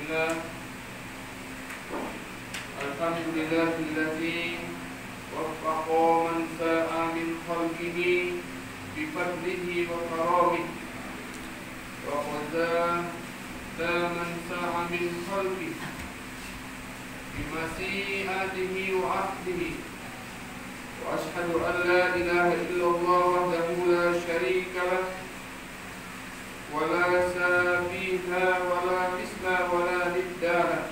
Bismillah. Alhamdulillahilladzi waffaqa man sa'a min khalqihi bifadlihi wa karamihi wa khazala man sa'a min khalqihi bimasyiatihi wa ahdihi. Wa ashhadu an la ilaha illallah wahdahu la syarika lah wa la sabiha wa la misla wa la nidda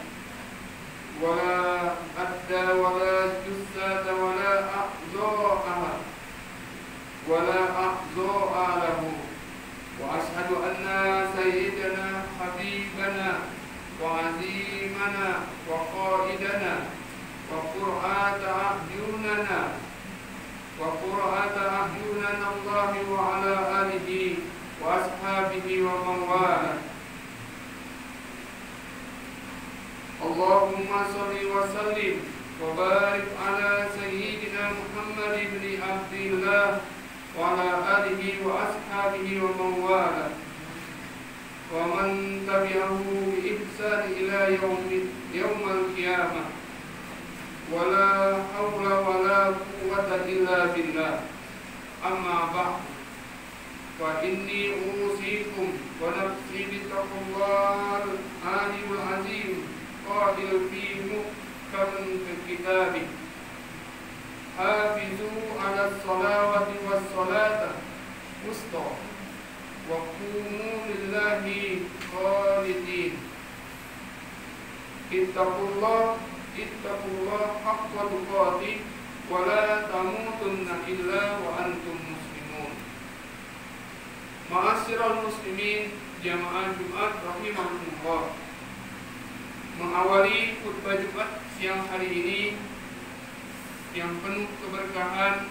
wa la adda wa la jussata wa la a'za'a wa la a'za'a lahu. Wa ashhadu anna sayyidana habibana wa azimana wa qaidana wa qur'ata a'yunana Allah wa ala alihi wa ashabihi wa man wala. Allahumma salli wa sallim wa barik ala sayyidina Muhammad ibn Abdillah wa ala alihi wa ashabihi wa man wala wa man tabi'ahu bi ihsan ila yaumil qiyamah. Wala hawla wala quwwata illa billah. Amma ba'd. Wa inni usikum wa nafsi bittaqwallahil alimul azim qadil fi muhkam kitabih. Hafizu ala salawati was salata wusta wa qumu lillahi qanitin. Ittaqullah haqqa tuqatih wa la tamutunna illa wa antum muslimun. Ma'asyiral muslimin jamaah Jumat rahimahumullah. Mengawali khutbah Jumat siang hari ini yang penuh keberkahan,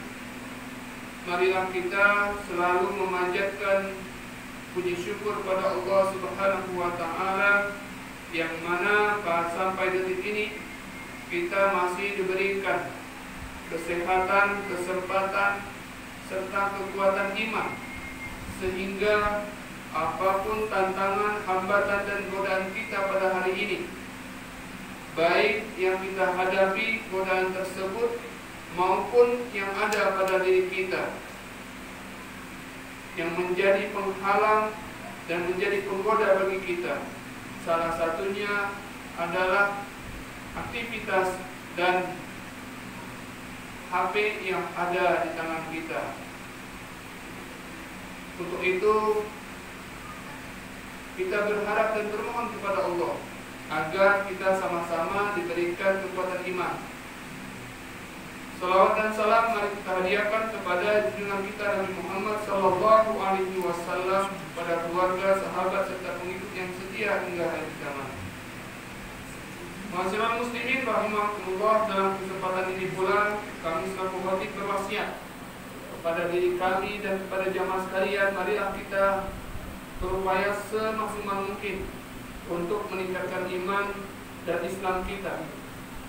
marilah kita selalu memanjatkan puji syukur pada Allah Subhanahu wa taala yang mana sampai detik ini kita masih diberikan kesehatan, kesempatan, serta kekuatan iman, sehingga apapun tantangan, hambatan, dan godaan kita pada hari ini, baik yang kita hadapi godaan tersebut maupun yang ada pada diri kita, yang menjadi penghalang dan menjadi penggoda bagi kita, salah satunya adalah aktivitas dan HP yang ada di tangan kita. Untuk itu kita berharap dan bermohon kepada Allah agar kita sama-sama diberikan kekuatan iman. Salawat dan salam mari kita hadiahkan kepada junjungan kita Nabi Muhammad sallallahu alaihi wasallam, pada keluarga, sahabat serta pengikut yang setia hingga akhir zaman. Ma'asyiral muslimin rahimahumullah, dalam kesempatan ini pula kami selaku khatib berwasiat kepada diri kami dan kepada jamaah sekalian, marilah kita berupaya semaksimal mungkin untuk meningkatkan iman dan Islam kita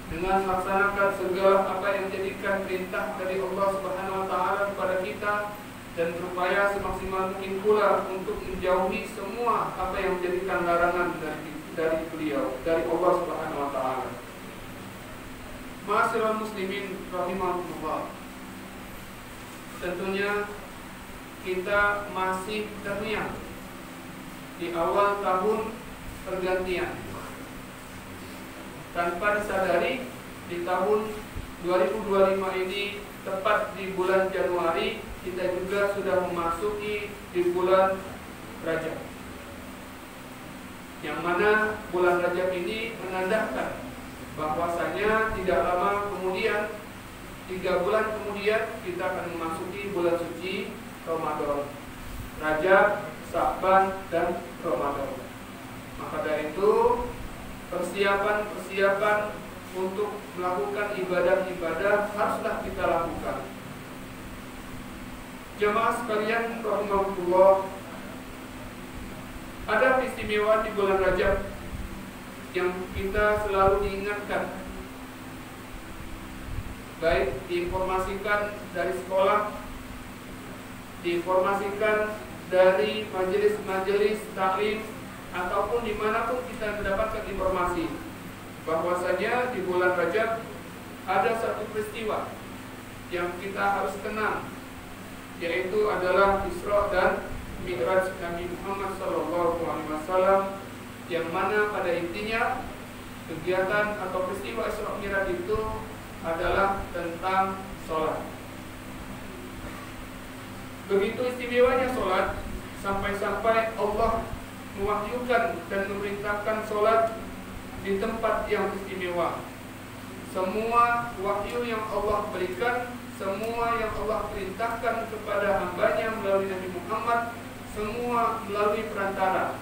dengan melaksanakan segala apa yang menjadikan perintah dari Allah Subhanahu wa taala kepada kita, dan berupaya semaksimal mungkin pula untuk menjauhi semua apa yang menjadikan larangan dari beliau, dari Allah Subhanahu wa taala. Ma'asyiral muslimin rahimahumullah. Tentunya kita masih terniang di awal tahun pergantian. Tanpa disadari di tahun 2025 ini, tepat di bulan Januari, kita juga sudah memasuki di bulan Rajab, yang mana bulan Rajab ini menandakan bahwasanya tidak lama kemudian, 3 bulan kemudian, kita akan memasuki bulan suci Ramadan. Rajab, Sya'ban, dan Ramadan. Maka dari itu persiapan untuk melakukan ibadah-ibadah haruslah kita lakukan. Jemaah sekalian rahimahullah, ada istimewa di bulan Rajab yang kita selalu diingatkan, baik diinformasikan dari sekolah, diinformasikan dari majelis-majelis taklim ataupun dimanapun kita mendapatkan informasi bahwasanya di bulan Rajab ada satu peristiwa yang kita harus kenang, yaitu adalah Isra dan Mi'raj Nabi Muhammad SAW, yang mana pada intinya kegiatan atau peristiwa Isra Mi'raj itu adalah tentang sholat. Begitu istimewanya sholat, sampai-sampai Allah mewahyukan dan memerintahkan sholat di tempat yang istimewa. Semua wahyu yang Allah berikan, semua yang Allah perintahkan kepada hambanya melalui Nabi Muhammad, semua melalui perantara,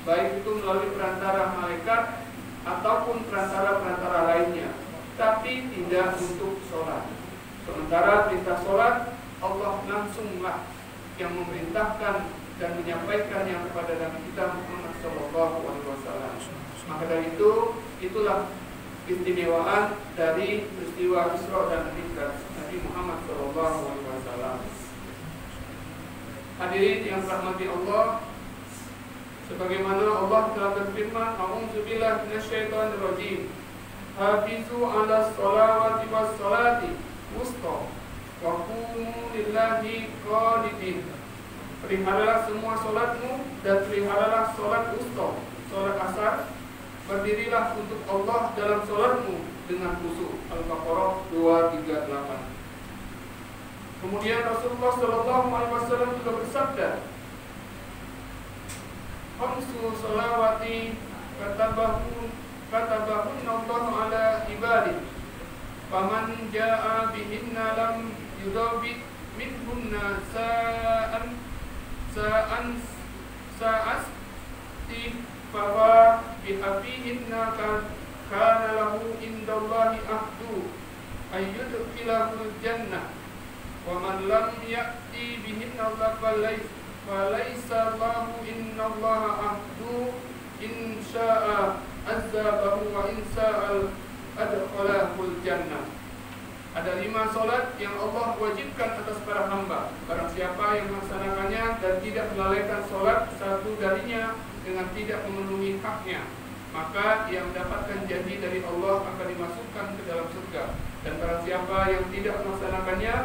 baik itu melalui perantara malaikat ataupun perantara-perantara lainnya, tapi tidak untuk sholat. Sementara perintah sholat, Allah langsunglah yang memerintahkan dan menyampaikannya kepada Nabi kita Muhammad SAW. Maka dari itu, itulah keistimewaan dari peristiwa Isra dan Mi'raj Nabi Muhammad SAW. Hadirin yang dirahmati Allah, sebagaimana Allah telah berfirman, A'udzubillahi minasyaitonirrajim, hafizu 'alas sholawati was sholati wusta wa qumu lillahi qanitin. Peliharalah semua sholatmu dan peliharalah sholat wusta, sholat asar. Berdirilah untuk Allah dalam sholatmu dengan khusyuk. Al-Baqarah 238. Kemudian Rasulullah SAW juga bersabda, khamsu sholawati katabahun Allah ala ibadih, faman ja'a bihinna lam yudabit minhunna sa'asti fawa bihafihinna kana lahu indallahi ahdu ayyudkhilahul jannah wa man lam ya'ti bihinna falaysa lahu innallaha ahdu in sya'a azzabahu wa in sya'a adkhalahul jannah. Ada 5 sholat yang Allah wajibkan atas para hamba. Barang siapa yang melaksanakannya dan tidak melalaikan sholat satu darinya dengan tidak memenuhi haknya, maka ia mendapatkan janji dari Allah akan dimasukkan ke dalam surga. Dan barang siapa yang tidak melaksanakannya,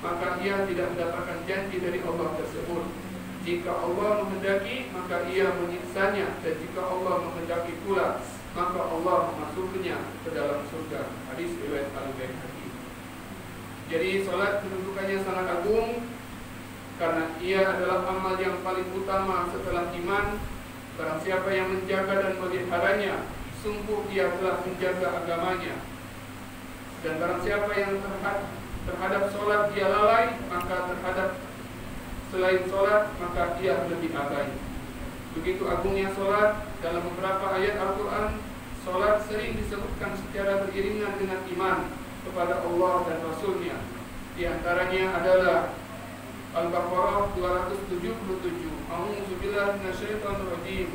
maka ia tidak mendapatkan janji dari Allah tersebut. Jika Allah menghendaki, maka ia menyiksanya, dan jika Allah menghendaki pula, maka Allah memasukkannya ke dalam surga. Hadis riwayat Al-Baihaqi. Jadi sholat kedudukannya sangat agung, karena ia adalah amal yang paling utama setelah iman. Barang siapa yang menjaga dan meliharanya, sungguh ia telah menjaga agamanya. Dan barang siapa yang terhadap sholat ia lalai, maka terhadap selain sholat, maka ia lebih abai. Begitu agungnya sholat. Dalam beberapa ayat Al-Quran, sholat sering disebutkan secara beriringan dengan iman kepada Allah dan Rasulnya. Di antaranya adalah Al-Baqarah 277. A'udzubillahi minasyaitonirrajim.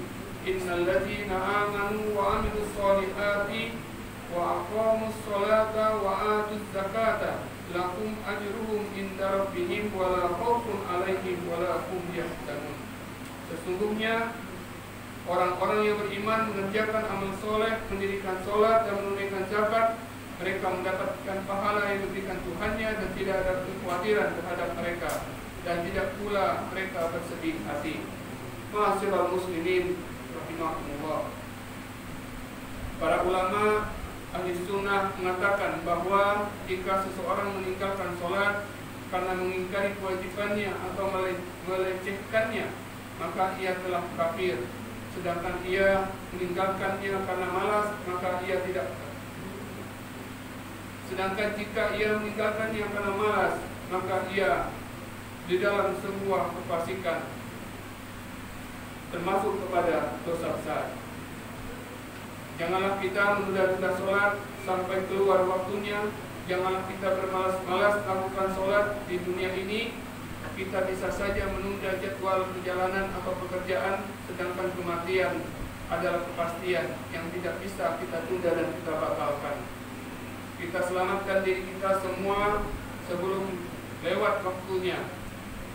Innal ladzina amanu wa 'amilus sholihati wa aqamus sholata wa atuz zakata lahum ajruhum inda rabbihim wa la khaufun 'alaihim wa la hum yahzanun. Sesungguhnya orang-orang yang beriman mengerjakan amal soleh, mendirikan sholat dan menunaikan zakat, mereka mendapatkan pahala yang diberikan Tuhannya dan tidak ada kekhawatiran terhadap mereka, dan tidak pula mereka bersedih hati. Ma'asyiral muslimin rahimahumullah. Para ulama ahli sunnah mengatakan bahwa jika seseorang meninggalkan sholat karena mengingkari kewajibannya atau melecehkannya, maka ia telah kafir. Sedangkan ia meninggalkannya karena malas, maka ia tidak. Sedangkan jika ia meninggalkannya karena malas, maka ia di dalam sebuah kefasikan, termasuk kepada dosa besar. Janganlah kita menunda-nunda sholat sampai keluar waktunya. Janganlah kita bermalas-malas melakukan sholat di dunia ini. Kita bisa saja menunda jadwal perjalanan atau pekerjaan, sedangkan kematian adalah kepastian yang tidak bisa kita tunda dan kita batalkan. Kita selamatkan diri kita semua sebelum lewat waktunya.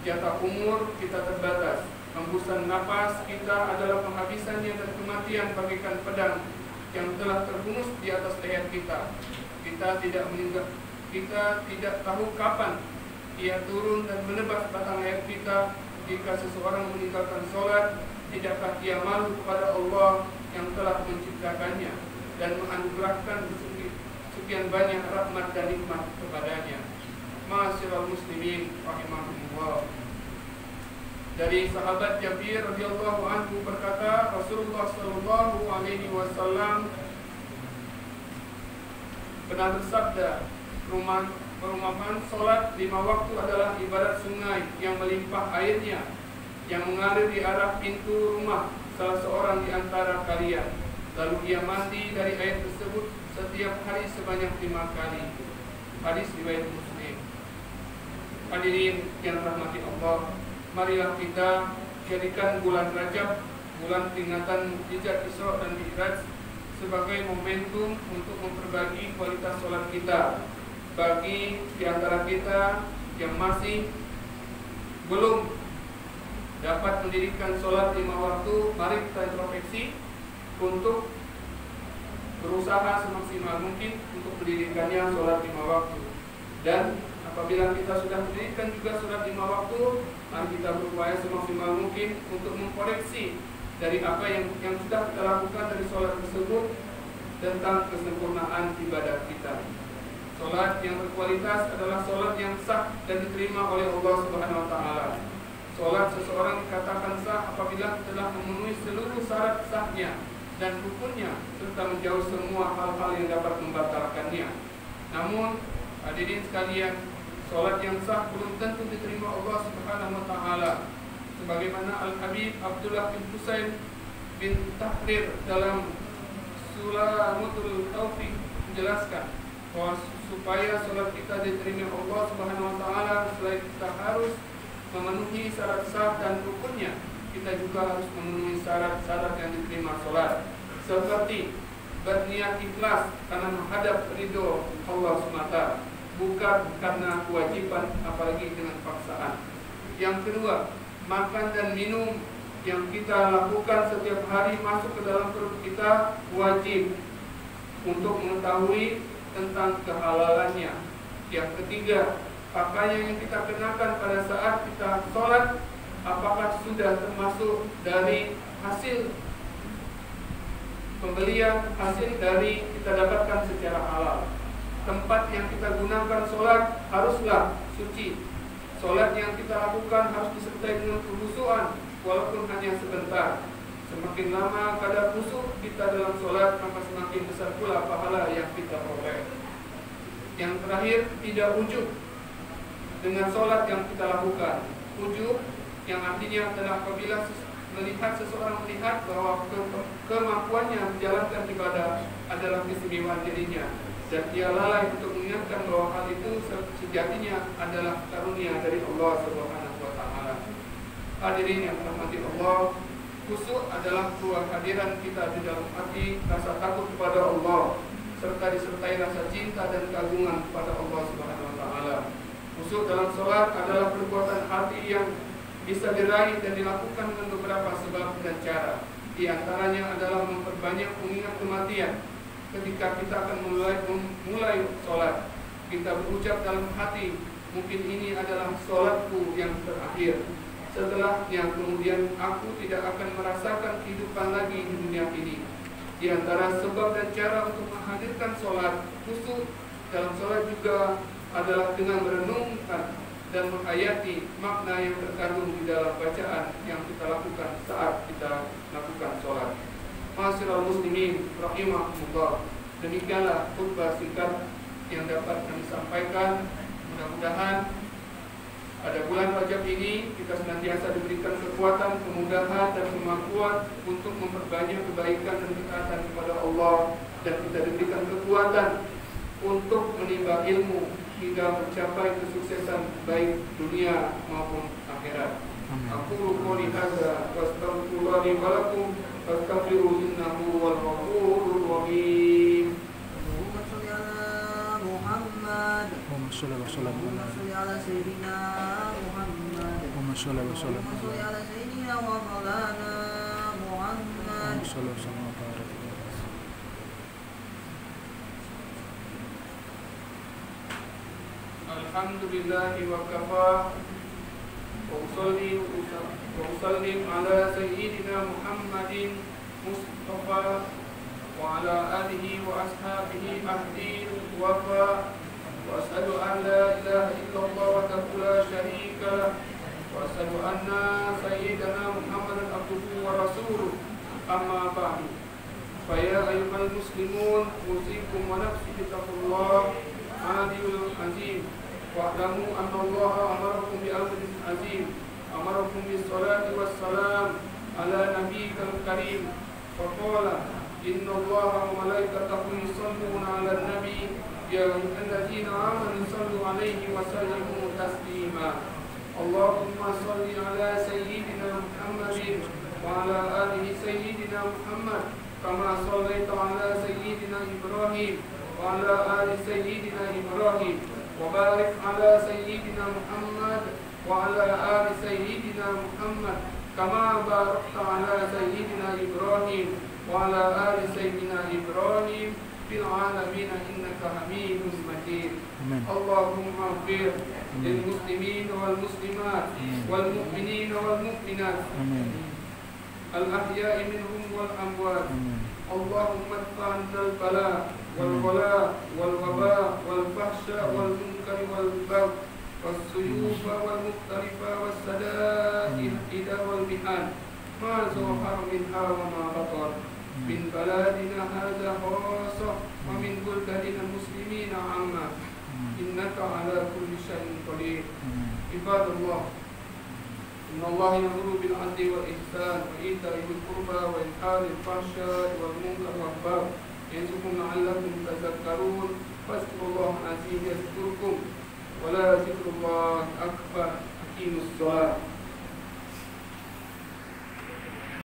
Jatah umur kita terbatas. Hembusan napas kita adalah penghabisannya dan kematian bagaikan pedang yang telah terhunus di atas leher kita. Kita tidak tahu kapan ia turun dan menebas batang leher kita. Jika seseorang meninggalkan sholat, tidakkah ia malu kepada Allah yang telah menciptakannya dan menganugerahkan sekian banyak rahmat dan nikmat kepadanya. Ma'asyiral muslimin rahimahumullah. Dari sahabat Jabir radhiyallahu anhu berkata, Rasulullah sallallahu alaihi wasallam pernah bersabda, perumpamaan salat 5 waktu adalah ibarat sungai yang melimpah airnya, yang mengalir di arah pintu rumah salah seorang di antara kalian. Lalu ia mandi dari air tersebut setiap hari sebanyak 5 kali. Hadis riwayat Muslim. Hadirin yang rahmati Allah, marilah kita jadikan bulan Rajab, bulan peringatan mukjizat Isra dan Mi'raj, sebagai momentum untuk memperbaiki kualitas sholat kita. Bagi di antara kita yang masih belum dapat mendirikan sholat 5 waktu, mari kita introspeksi untuk berusaha semaksimal mungkin untuk mendirikannya sholat 5 waktu. Dan apabila kita sudah mendirikan juga sholat 5 waktu, mari kita berupaya semaksimal mungkin untuk mengkoreksi dari apa yang sudah kita lakukan dari sholat tersebut tentang kesempurnaan ibadah kita. Sholat yang berkualitas adalah sholat yang sah dan diterima oleh Allah Subhanahu wa Ta'ala. Sholat seseorang dikatakan sah apabila telah memenuhi seluruh syarat sahnya dan rukunnya, serta menjauh semua hal-hal yang dapat membatalkannya. Namun, hadirin sekalian, sholat yang sah belum tentu diterima Allah Subhanahu wa Ta'ala. Sebagaimana Al-Habib Abdullah bin Husain bin Tahrir dalam Sulamatul Taufiq menjelaskan bahwa supaya sholat kita diterima Allah Subhanahu wa Ta'ala, selain kita harus memenuhi syarat sah dan rukunnya, kita juga harus memenuhi syarat-syarat yang diterima sholat, seperti berniat ikhlas karena menghadap ridho Allah semata, bukan karena kewajiban apalagi dengan paksaan. Yang kedua, makan dan minum yang kita lakukan setiap hari masuk ke dalam perut kita wajib untuk mengetahui tentang kehalalannya. Yang ketiga, pakaian yang kita kenakan pada saat kita sholat, apakah sudah termasuk dari hasil pembelian, hasil dari kita dapatkan secara halal. Tempat yang kita gunakan sholat haruslah suci. Sholat yang kita lakukan harus disertai dengan kekhusyuan, walaupun hanya sebentar. Semakin lama kadar khusyuk kita dalam sholat, maka semakin besar pula pahala yang kita peroleh. Yang terakhir, tidak ujub dengan sholat yang kita lakukan. Ujub yang artinya adalah apabila seseorang melihat bahwa kemampuannya menjalankan ibadah adalah keistimewaan dirinya, dan dia lalai untuk mengingatkan bahwa hal itu sejatinya adalah karunia dari Allah Subhanahu wa Ta'ala. Hadirin yang dirahmati Allah, khusyuk adalah kehadiran kita di dalam hati, rasa takut kepada Allah, serta disertai rasa cinta dan keagungan kepada Allah Subhanahu wa Ta'ala. Khusyuk dalam sholat adalah perbuatan hati yang bisa diraih dan dilakukan dengan beberapa sebab dan cara. Di antaranya adalah memperbanyak mengingat kematian. Ketika kita akan mulai sholat, kita berucap dalam hati, mungkin ini adalah sholatku yang terakhir. Setelahnya kemudian aku tidak akan merasakan kehidupan lagi di dunia ini. Di antara sebab dan cara untuk menghadirkan sholat, khusyuk dalam sholat juga adalah dengan merenungkan dan menghayati makna yang terkandung di dalam bacaan yang kita lakukan saat kita lakukan sholat. Ma'asyiral muslimin rahimahumullah, demikianlah khutbah singkat yang dapat kami sampaikan. Mudah-mudahan pada bulan Rajab ini kita senantiasa diberikan kekuatan, kemudahan dan kemampuan untuk memperbanyak kebaikan dan ketaatan kepada Allah, dan kita diberikan kekuatan untuk menimba ilmu hingga mencapai kesuksesan baik dunia maupun akhirat. Aku qouli hadza wa astaghfirullah li wa lakum fastaghfiruhu innahu huwal ghafurur rahim. Allahumma shalli ala Muhammad. Allahumma shalli wa sallim Allahumma shalli ala sayyidina Muhammad. Allahumma shalli wa sallim Allahumma shalli ala sayyidina سيدنا ومولانا محمد. Alhamdulillahi wa kafa wa usallim ala sayyidina Muhammadin Mustafa wa ala alihi wa ashabihi ahdi wafa wa ashhadu an la ilaha illallah wa la syarika lah wa ashhadu anna sayyidina Muhammadan abduhu wa rasuluh amma ba'du fa ya ayyuhal muslimun usikum wa nafsi bittaqullah adil azim wa'lamu anna Allah amarakum bi amrin azim amarakum bis salati was salam ala nabiyyil karim wa qala inna Allaha wa malaikatahu yusalluna 'alan nabi ya ayyuhalladzina amanu sallu 'alaihi wa sallimu taslima Allahumma shalli 'ala sayyidina Muhammadin wa 'ala alihi sayyidina Muhammad kama shallaita 'ala sayyidina Ibrahim wa 'ala ali sayyidina Ibrahim وبارك على سيدنا محمد وعلى آل سيدنا محمد كما باركت على سيدنا إبراهيم وعلى آل سيدنا إبراهيم في العالمين إنك حميد مجيد. اللهم اغفر للمسلمين والمسلمات والمؤمنين والمؤمنات الأحياء منهم والأموات. اللهم ادفع عنا البلاء والغلاء والوباء والفحشاء والمنكر والبغي والسيوف والمختلف والسدائد والمحن ما ظهر منها وما بطن من بلادنا هذا خاصة ومن بلدان المسلمين عامة إنك على كل شيء قدير. عباد الله إن الله يأمر بالعدل والإحسان وإيتاء ذي القربى وإنكار الفحشاء والمنكر والبغي يعظكم لعلكم تذكرون فاذكروا الله العظيم يذكركم ولا ذكر الله أكبر. أقيموا الصلاة.